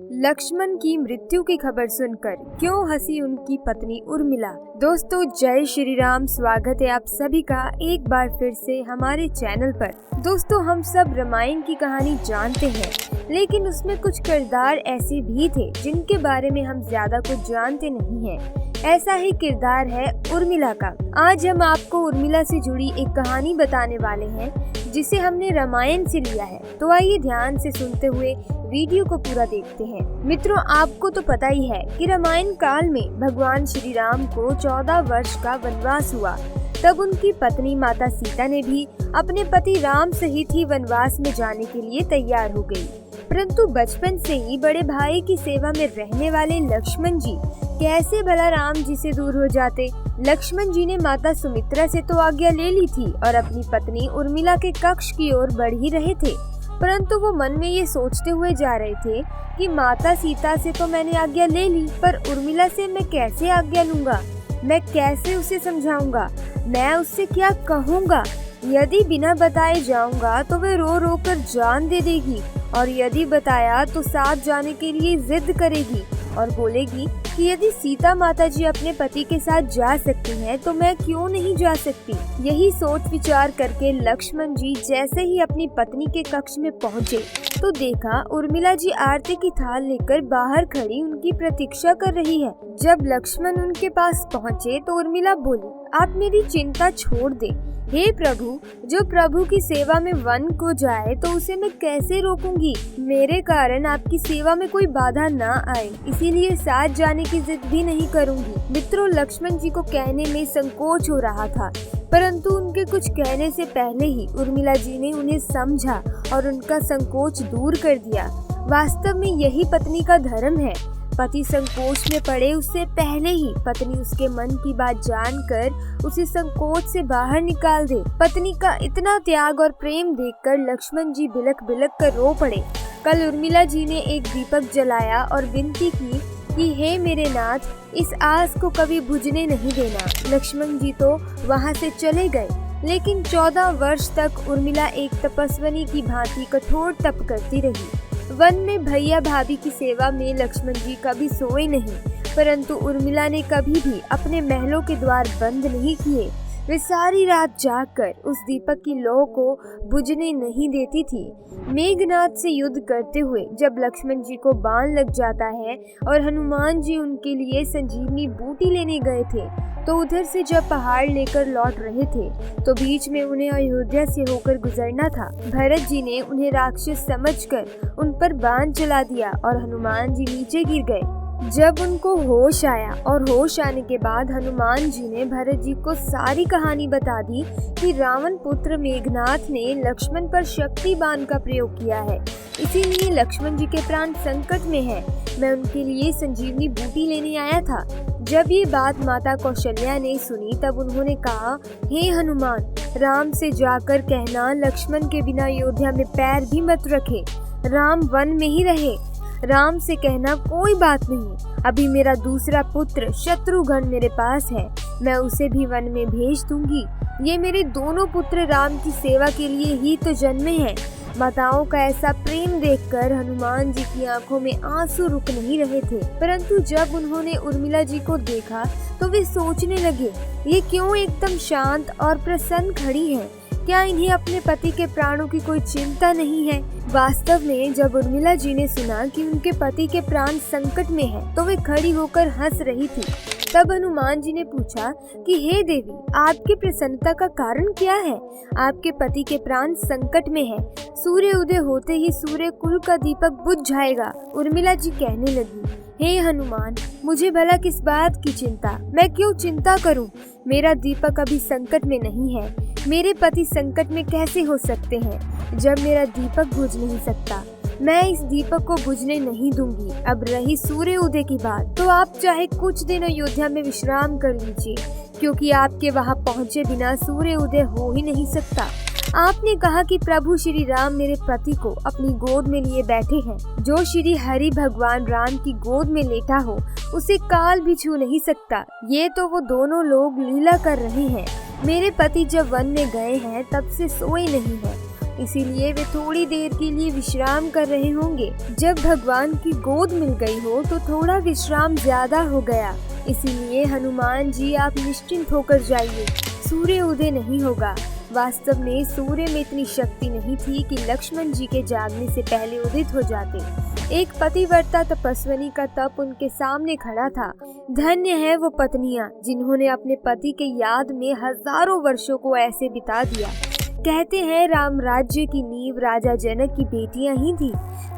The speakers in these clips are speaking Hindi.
लक्ष्मण की मृत्यु की खबर सुनकर क्यों हंसी उनकी पत्नी उर्मिला। दोस्तों जय श्री राम, स्वागत है आप सभी का एक बार फिर से हमारे चैनल पर। दोस्तों हम सब रामायण की कहानी जानते हैं, लेकिन उसमें कुछ किरदार ऐसे भी थे जिनके बारे में हम ज्यादा कुछ जानते नहीं हैं। ऐसा ही किरदार है उर्मिला का। आज हम आपको उर्मिला से जुड़ी एक कहानी बताने वाले हैं जिसे हमने रामायण से लिया है। तो आइए ध्यान से सुनते हुए वीडियो को पूरा देखते हैं। मित्रों आपको तो पता ही है कि रामायण काल में भगवान श्री राम को 14 वर्ष का वनवास हुआ। तब उनकी पत्नी माता सीता ने भी अपने पति राम सहित ही वनवास में जाने के लिए तैयार हो गई। परंतु बचपन से ही बड़े भाई की सेवा में रहने वाले लक्ष्मण जी कैसे भला राम जी से दूर हो जाते। लक्ष्मण जी ने माता सुमित्रा से तो आज्ञा ले ली थी और अपनी पत्नी उर्मिला के कक्ष की ओर बढ़ ही रहे थे, परंतु वो मन में ये सोचते हुए जा रहे थे कि माता सीता से तो मैंने आज्ञा ले ली, पर उर्मिला से मैं कैसे आज्ञा लूंगा, मैं कैसे उसे समझाऊंगा, मैं उससे क्या कहूँगा। यदि बिना बताए जाऊंगा तो वह रो रो कर जान दे देगी, और यदि बताया तो साथ जाने के लिए जिद करेगी और बोलेगी कि यदि सीता माता जी अपने पति के साथ जा सकती हैं तो मैं क्यों नहीं जा सकती। यही सोच विचार करके लक्ष्मण जी जैसे ही अपनी पत्नी के कक्ष में पहुँचे तो देखा उर्मिला जी आरती की थाल लेकर बाहर खड़ी उनकी प्रतीक्षा कर रही है। जब लक्ष्मण उनके पास पहुँचे तो उर्मिला बोली, आप मेरी चिंता छोड़ दे। हे प्रभु, जो प्रभु की सेवा में वन को जाए तो उसे मैं कैसे रोकूंगी। मेरे कारण आपकी सेवा में कोई बाधा ना आए, इसीलिए साथ जाने की जिद भी नहीं करूंगी। मित्रों लक्ष्मण जी को कहने में संकोच हो रहा था, परंतु उनके कुछ कहने से पहले ही उर्मिला जी ने उन्हें समझा और उनका संकोच दूर कर दिया। वास्तव में यही पत्नी का धर्म है। पति संकोच में पड़े उससे पहले ही पत्नी उसके मन की बात जानकर उसे संकोच से बाहर निकाल दे। पत्नी का इतना त्याग और प्रेम देखकर लक्ष्मण जी बिलख बिलख कर रो पड़े। कल उर्मिला जी ने एक दीपक जलाया और विनती की कि हे मेरे नाथ, इस आस को कभी बुझने नहीं देना। लक्ष्मण जी तो वहाँ से चले गए, लेकिन 14 वर्ष तक उर्मिला एक तपस्विनी की भांति कठोर तप करती रही। वन में भैया भाभी की सेवा में लक्ष्मण जी कभी सोए नहीं, परंतु उर्मिला ने कभी भी अपने महलों के द्वार बंद नहीं किए। वे सारी रात जागकर उस दीपक की लौ को बुझने नहीं देती थी। मेघनाद से युद्ध करते हुए जब लक्ष्मण जी को बाण लग जाता है और हनुमान जी उनके लिए संजीवनी बूटी लेने गए थे, तो उधर से जब पहाड़ लेकर लौट रहे थे तो बीच में उन्हें अयोध्या से होकर गुजरना था। भरत जी ने उन्हें राक्षस समझकर उन पर बाण चला दिया और हनुमान जी नीचे गिर गए। जब उनको होश आया और होश आने के बाद हनुमान जी ने भरत जी को सारी कहानी बता दी कि रावण पुत्र मेघनाथ ने लक्ष्मण पर शक्ति बाण का प्रयोग किया है, इसीलिए लक्ष्मण जी के प्राण संकट में है। मैं उनके लिए संजीवनी बूटी लेने आया था। जब ये बात माता कौशल्या ने सुनी तब उन्होंने कहा, हे हनुमान, राम से जाकर कहना लक्ष्मण के बिना अयोध्या में पैर भी मत रखे, राम वन में ही रहे। राम से कहना कोई बात नहीं, अभी मेरा दूसरा पुत्र शत्रुघ्न मेरे पास है, मैं उसे भी वन में भेज दूंगी। ये मेरे दोनों पुत्र राम की सेवा के लिए ही तो जन्मे हैं। माताओं का ऐसा प्रेम देखकर हनुमान जी की आंखों में आंसू रुक नहीं रहे थे, परंतु जब उन्होंने उर्मिला जी को देखा तो वे सोचने लगे, ये क्यों एकदम शांत और प्रसन्न खड़ी हैं? क्या इन्हें अपने पति के प्राणों की कोई चिंता नहीं है? वास्तव में जब उर्मिला जी ने सुना कि उनके पति के प्राण संकट में हैं, तो वे खड़ी होकर हंस रही थी। तब हनुमान जी ने पूछा कि हे देवी, आपकी प्रसन्नता का कारण क्या है? आपके पति के प्राण संकट में हैं। सूर्य उदय होते ही सूर्य कुल का दीपक बुझ जाएगा। उर्मिला जी कहने लगी, हे हनुमान, मुझे भला किस बात की चिंता? मैं क्यों चिंता करूं? मेरा दीपक अभी संकट में नहीं है। मेरे पति संकट में कैसे हो सकते हैं जब मेरा दीपक बुझ नहीं सकता? मैं इस दीपक को बुझने नहीं दूंगी। अब रही सूर्य उदय की बात, तो आप चाहे कुछ दिन अयोध्या में विश्राम कर लीजिए, क्योंकि आपके वहां पहुंचे बिना सूर्य उदय हो ही नहीं सकता। आपने कहा कि प्रभु श्री राम मेरे पति को अपनी गोद में लिए बैठे हैं। जो श्री हरि भगवान राम की गोद में लेटा हो उसे काल भी छू नहीं सकता। ये तो वो दोनों लोग लीला कर रहे हैं। मेरे पति जब वन में गए हैं तब से सोए नहीं हैं। इसीलिए वे थोड़ी देर के लिए विश्राम कर रहे होंगे। जब भगवान की गोद मिल गई हो तो थोड़ा विश्राम ज्यादा हो गया, इसीलिए हनुमान जी आप निश्चिंत होकर जाइए, सूर्य उदय नहीं होगा। वास्तव में सूर्य में इतनी शक्ति नहीं थी कि लक्ष्मण जी के जागने से पहले उदित हो जाते। एक पतिव्रता तपस्विनी का तप उनके सामने खड़ा था। धन्य है वो पत्नियां जिन्होंने अपने पति के याद में हजारों वर्षों को ऐसे बिता दिया। कहते हैं राम राज्य की नींव राजा जनक की बेटियां ही थी,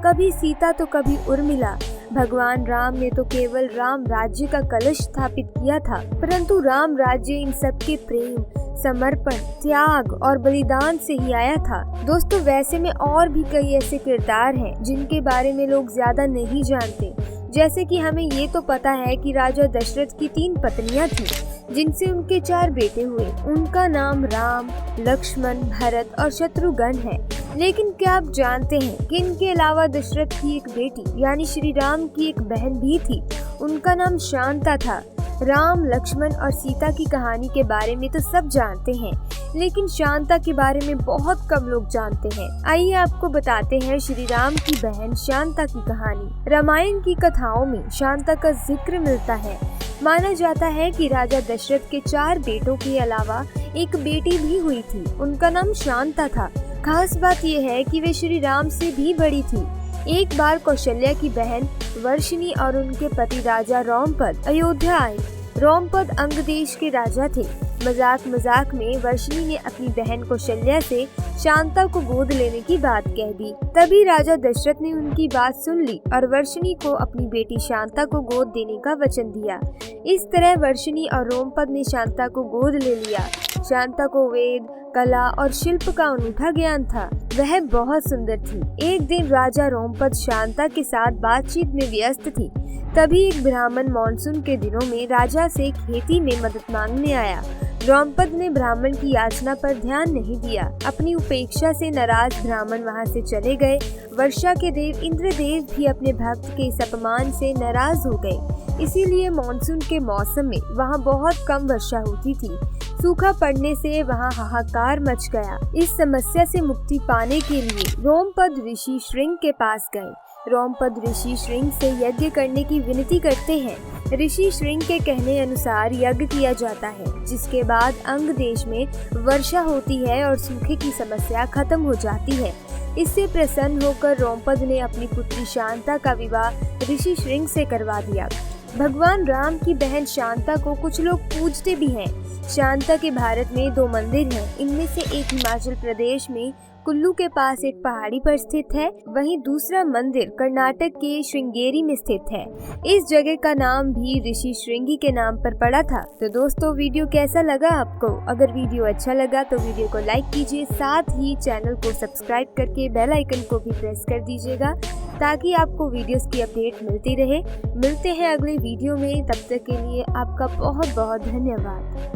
कभी सीता तो कभी उर्मिला। भगवान राम ने तो केवल राम राज्य का कलश स्थापित किया था, परंतु राम राज्य इन सबके प्रेम, समर्पण, त्याग और बलिदान से ही आया था। दोस्तों वैसे में और भी कई ऐसे किरदार हैं जिनके बारे में लोग ज्यादा नहीं जानते। जैसे कि हमें ये तो पता है कि राजा दशरथ की 3 पत्नियां थीं, जिनसे उनके 4 बेटे हुए। उनका नाम राम, लक्ष्मण, भरत और शत्रुघ्न है। लेकिन क्या आप जानते हैं कि इनके अलावा दशरथ की एक बेटी यानी श्री राम की एक बहन भी थी। उनका नाम शांता था। राम, लक्ष्मण और सीता की कहानी के बारे में तो सब जानते हैं, लेकिन शांता के बारे में बहुत कम लोग जानते हैं। आइए आपको बताते हैं श्री राम की बहन शांता की कहानी। रामायण की कथाओं में शांता का जिक्र मिलता है। माना जाता है कि राजा दशरथ के 4 बेटों के अलावा एक बेटी भी हुई थी। उनका नाम शांता था। खास बात यह है कि वे श्री राम से भी बड़ी थी। एक बार कौशल्या की बहन वर्षिणी और उनके पति राजा रोमपद अयोध्या आए। रोमपद अंग देश के राजा थे। मजाक मजाक में वर्षिणी ने अपनी बहन कौशल्या से शांता को गोद लेने की बात कह दी। तभी राजा दशरथ ने उनकी बात सुन ली और वर्षिणी को अपनी बेटी शांता को गोद देने का वचन दिया। इस तरह वर्षिणी और रोमपद ने शांता को गोद ले लिया। शांता को वेद, कला और शिल्प का अनूठा ज्ञान था। वह बहुत सुंदर थी। एक दिन राजा रोमपद शांता के साथ बातचीत में व्यस्त थी। तभी एक ब्राह्मण मानसून के दिनों में राजा से खेती में मदद मांगने आया। रोमपद ने ब्राह्मण की याचना पर ध्यान नहीं दिया। अपनी उपेक्षा से नाराज ब्राह्मण वहां से चले गए। वर्षा के देव इंद्रदेव भी अपने भक्त के इस अपमान से नाराज हो गए। इसीलिए मानसून के मौसम में वहां बहुत कम वर्षा होती थी। सूखा पड़ने से वहां हाहाकार मच गया। इस समस्या से मुक्ति पाने के लिए रोमपद ऋषि श्रृंग के पास गए। रोमपद ऋषि श्रृंग से यज्ञ करने की विनती करते हैं। ऋषि श्रृंग के कहने अनुसार यज्ञ किया जाता है, जिसके बाद अंग देश में वर्षा होती है और सूखे की समस्या खत्म हो जाती है। इससे प्रसन्न होकर रोमपद ने अपनी पुत्री शांता का विवाह ऋषि श्रृंग से करवा दिया। भगवान राम की बहन शांता को कुछ लोग पूजते भी हैं। शांता के भारत में 2 मंदिर हैं। इनमें से एक हिमाचल प्रदेश में कुल्लू के पास एक पहाड़ी पर स्थित है, वहीं दूसरा मंदिर कर्नाटक के श्रृंगेरी में स्थित है। इस जगह का नाम भी ऋषि श्रृंगी के नाम पर पड़ा था। तो दोस्तों वीडियो कैसा लगा आपको? अगर वीडियो अच्छा लगा तो वीडियो को लाइक कीजिए, साथ ही चैनल को सब्सक्राइब करके बेल आइकन को भी प्रेस कर दीजिएगा, ताकि आपको वीडियोस की अपडेट मिलती रहे। मिलते हैं अगले वीडियो में, तब तक के लिए आपका बहुत बहुत धन्यवाद।